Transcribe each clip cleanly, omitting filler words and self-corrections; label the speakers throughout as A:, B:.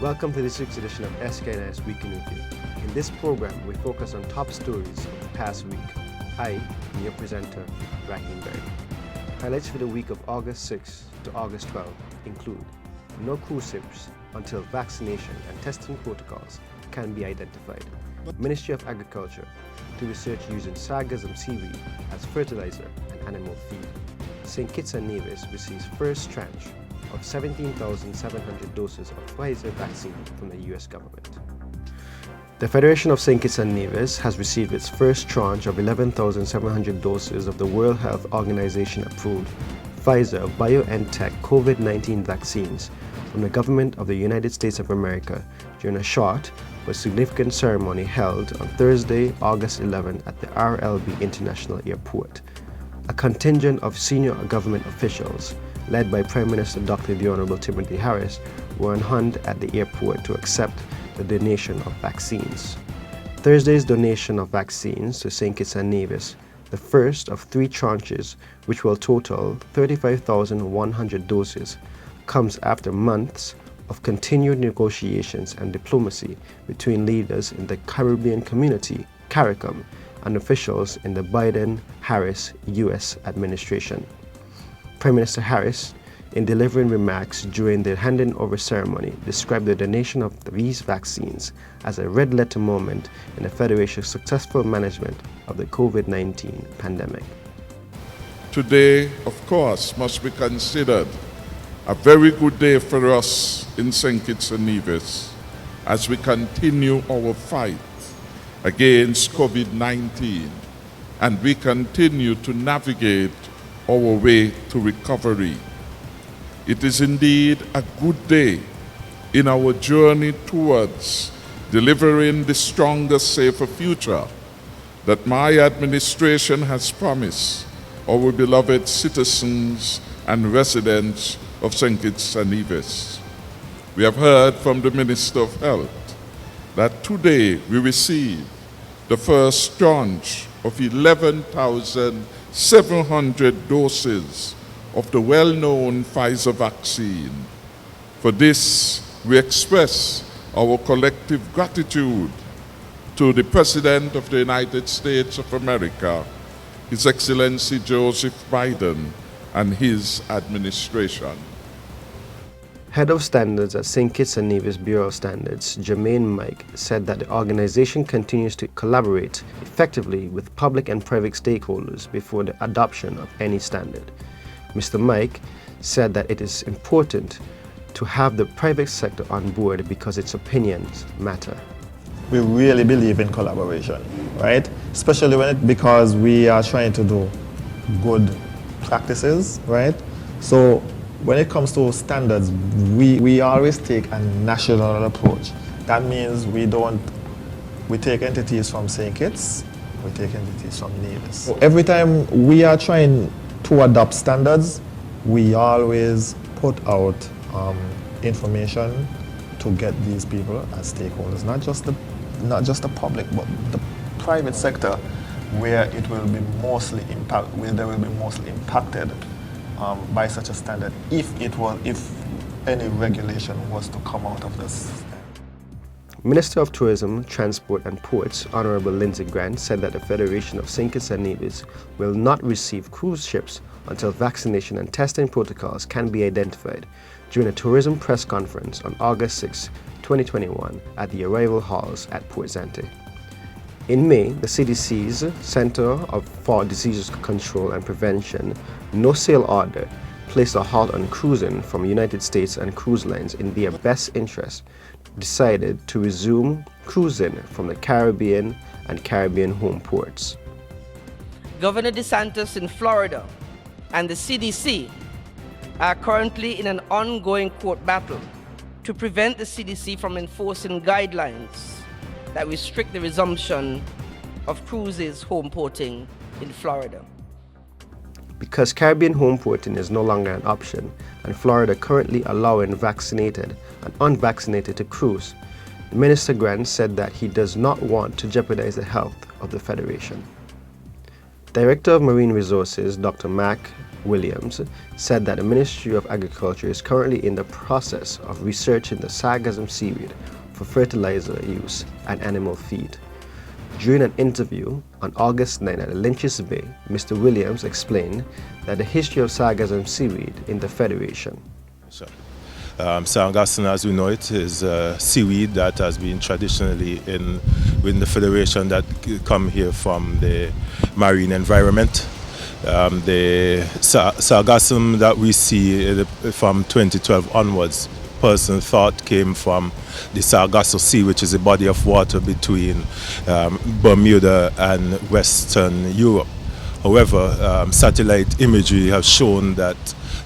A: Welcome to this week's edition of SKNS Week in Review. In this program, we focus on top stories of the past week. I am your presenter, Raheem Berry. Highlights for the week of August 6 to August 12 include no cruise ships until vaccination and testing protocols can be identified. Ministry of Agriculture to research using sargassum seaweed as fertilizer and animal feed. St. Kitts and Nevis receives first tranche of 17,700 doses of Pfizer vaccine from the US government. The Federation of St. Kitts and Nevis has received its first tranche of 11,700 doses of the World Health Organization approved Pfizer BioNTech COVID-19 vaccines from the government of the United States of America during a short but significant ceremony held on Thursday, August 11 at the RLB International Airport. A contingent of senior government officials led by Prime Minister Dr. The Honorable Timothy Harris, were on hand at the airport to accept the donation of vaccines. Thursday's donation of vaccines to St. Kitts and Nevis, the first of three tranches, which will total 35,100 doses, comes after months of continued negotiations and diplomacy between leaders in the Caribbean community, CARICOM, and officials in the Biden-Harris U.S. administration. Prime Minister Harris, in delivering remarks during the handing over ceremony, described the donation of these vaccines as a red letter moment in the Federation's successful management of the COVID-19 pandemic.
B: Today, of course, must be considered a very good day for us in St. Kitts and Nevis as we continue our fight against COVID-19 and we continue to navigate our way to recovery. It is indeed a good day in our journey towards delivering the stronger, safer future that my administration has promised our beloved citizens and residents of St. Kitts and Nevis. We have heard from the Minister of Health that today we receive the first tranche of 11,700 doses of the well-known Pfizer vaccine. For this, we express our collective gratitude to the President of the United States of America, His Excellency Joseph Biden, and his administration.
A: Head of Standards at St. Kitts and Nevis Bureau of Standards, Jermaine Mike, said that the organization continues to collaborate effectively with public and private stakeholders before the adoption of any standard. Mr. Mike said that it is important to have the private sector on board because its opinions matter.
C: We really believe in collaboration, right? Especially because we are trying to do good practices, right? So when it comes to standards, we always take a national approach. That means we take entities from St. Kitts, we take entities from Nevis. So every time we are trying to adopt standards, we always put out information to get these people as stakeholders, not just the public, but the private sector, where it will be mostly they will be mostly impacted by such a standard if any regulation was to come out of this.
A: Minister of Tourism, Transport and Ports, Honorable Lindsey Grant, said that the Federation of St. Kitts and Nevis will not receive cruise ships until vaccination and testing protocols can be identified during a tourism press conference on August 6, 2021 at the Arrival Halls at Port Zante. In May, the CDC's Center for Disease Control and Prevention no-sail order placed a halt on cruising from United States and cruise lines in their best interest, decided to resume cruising from the Caribbean and Caribbean home ports.
D: Governor DeSantis in Florida and the CDC are currently in an ongoing court battle to prevent the CDC from enforcing guidelines that restrict the resumption of cruises home porting in Florida.
A: Because Caribbean home porting is no longer an option, and Florida currently allowing vaccinated and unvaccinated to cruise, Minister Grant said that he does not want to jeopardize the health of the Federation. Director of Marine Resources, Dr. Mark Williams said that the Ministry of Agriculture is currently in the process of researching the sargassum seaweed for fertilizer use and animal feed. During an interview on August 9 at Lynches Bay, Mr. Williams explained that the history of sargassum seaweed in the Federation.
E: Sargassum, as we know it, is seaweed that has been traditionally within the Federation that come here from the marine environment. The sargassum that we see from 2012 onwards, person thought came from the Sargasso Sea, which is a body of water between Bermuda and Western Europe. However, satellite imagery has shown that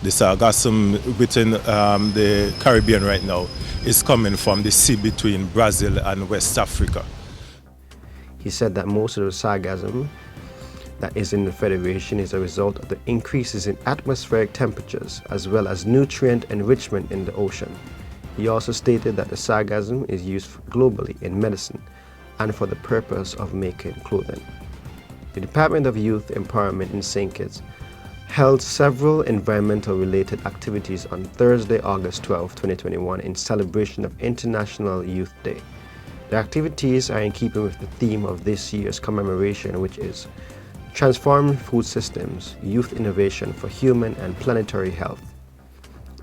E: the sargassum within the Caribbean right now is coming from the sea between Brazil and West Africa.
A: He said that most of the sargassum that is in the Federation is a result of the increases in atmospheric temperatures as well as nutrient enrichment in the ocean. He also stated that the sargassum is used globally in medicine and for the purpose of making clothing. The Department of Youth Empowerment in St. Kitts held several environmental related activities on Thursday, August 12, 2021 in celebration of International Youth Day. The activities are in keeping with the theme of this year's commemoration, which is Transforming Food Systems, Youth Innovation for Human and Planetary Health.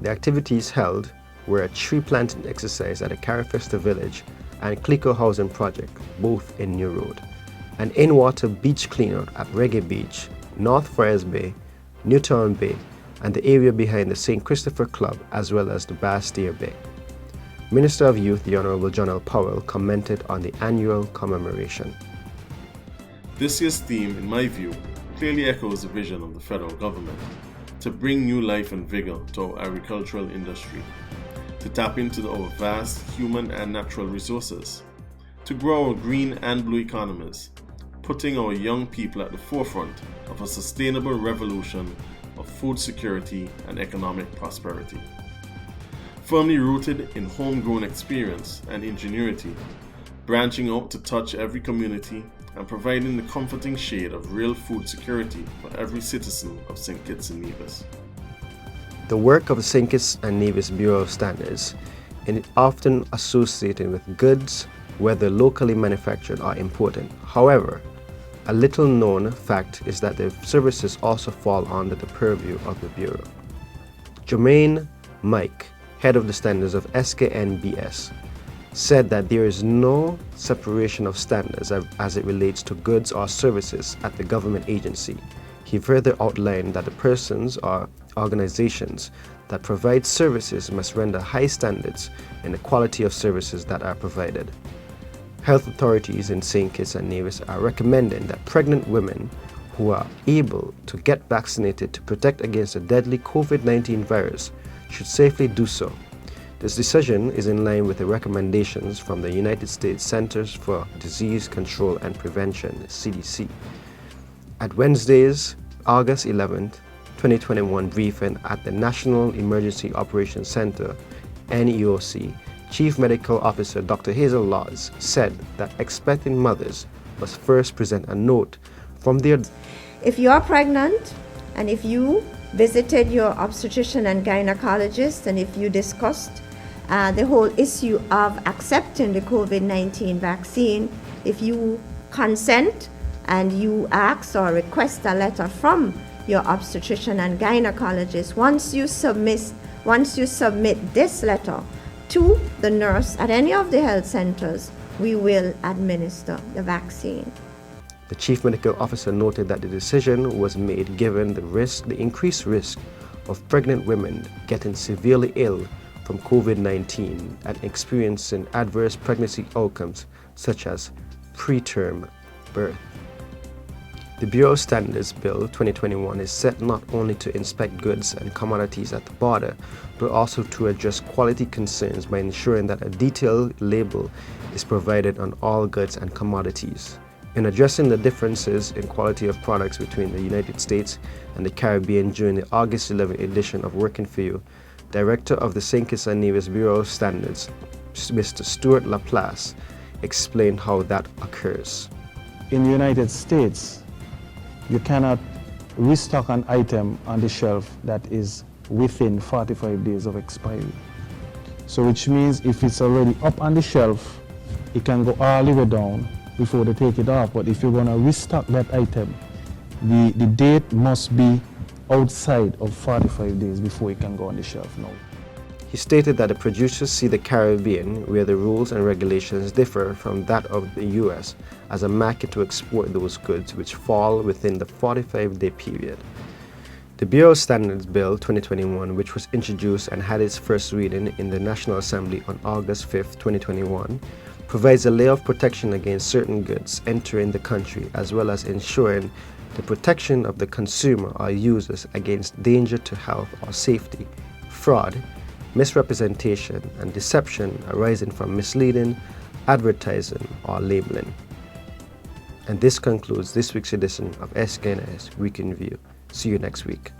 A: The activities held were a tree planting exercise at the Carifesta Village and Clico Housing Project, both in New Road, an in-water beach cleanout at Reggae Beach, North Friars Bay, Newtown Bay, and the area behind the St. Christopher Club, as well as the Bastille Bay. Minister of Youth, the Honorable John L. Powell, commented on the annual commemoration.
F: This year's theme, in my view, clearly echoes the vision of the federal government to bring new life and vigor to our agricultural industry, to tap into our vast human and natural resources, to grow our green and blue economies, putting our young people at the forefront of a sustainable revolution of food security and economic prosperity. Firmly rooted in homegrown experience and ingenuity, branching out to touch every community and providing the comforting shade of real food security for every citizen of St. Kitts and Nevis.
A: The work of the St. Kitts and Nevis Bureau of Standards is often associated with goods, whether locally manufactured or imported. However, a little known fact is that the services also fall under the purview of the Bureau. Jermaine Mike, head of the standards of SKNBS, said that there is no separation of standards as it relates to goods or services at the government agency. He further outlined that the persons or organizations that provide services must render high standards in the quality of services that are provided. Health authorities in St. Kitts and Nevis are recommending that pregnant women who are able to get vaccinated to protect against the deadly COVID-19 virus should safely do so. This decision is in line with the recommendations from the United States Centers for Disease Control and Prevention, CDC. At Wednesday's August 11th, 2021 briefing at the National Emergency Operations Center, NEOC, Chief Medical Officer Dr. Hazel Laws said that expecting mothers must first present a note from their...
G: If you are pregnant and if you visited your obstetrician and gynecologist and if you discussed the whole issue of accepting the COVID-19 vaccine, if you consent and you ask or request a letter from your obstetrician and gynecologist, once you submit this letter to the nurse at any of the health centers, we will administer the vaccine.
A: The Chief Medical Officer noted that the decision was made given the increased risk of pregnant women getting severely ill from COVID-19 and experiencing adverse pregnancy outcomes such as preterm birth. The Bureau of Standards Bill 2021 is set not only to inspect goods and commodities at the border, but also to address quality concerns by ensuring that a detailed label is provided on all goods and commodities. In addressing the differences in quality of products between the United States and the Caribbean during the August 11 edition of Working For You, Director of the St. Kitts and Nevis Bureau of Standards, Mr. Stuart Laplace, explained how that occurs.
H: In the United States, you cannot restock an item on the shelf that is within 45 days of expiry. So which means if it's already up on the shelf, it can go all the way down before they take it off. But if you're going to restock that item, the date must be outside of 45 days before it can go on the shelf now.
A: He stated that the producers see the Caribbean, where the rules and regulations differ from that of the US, as a market to export those goods which fall within the 45-day period. The Bureau of Standards Bill 2021, which was introduced and had its first reading in the National Assembly on August 5, 2021, provides a layer of protection against certain goods entering the country, as well as ensuring the protection of the consumer or users against danger to health or safety, fraud, misrepresentation, and deception arising from misleading, advertising, or labeling. And this concludes this week's edition of SKNS Week in View. See you next week.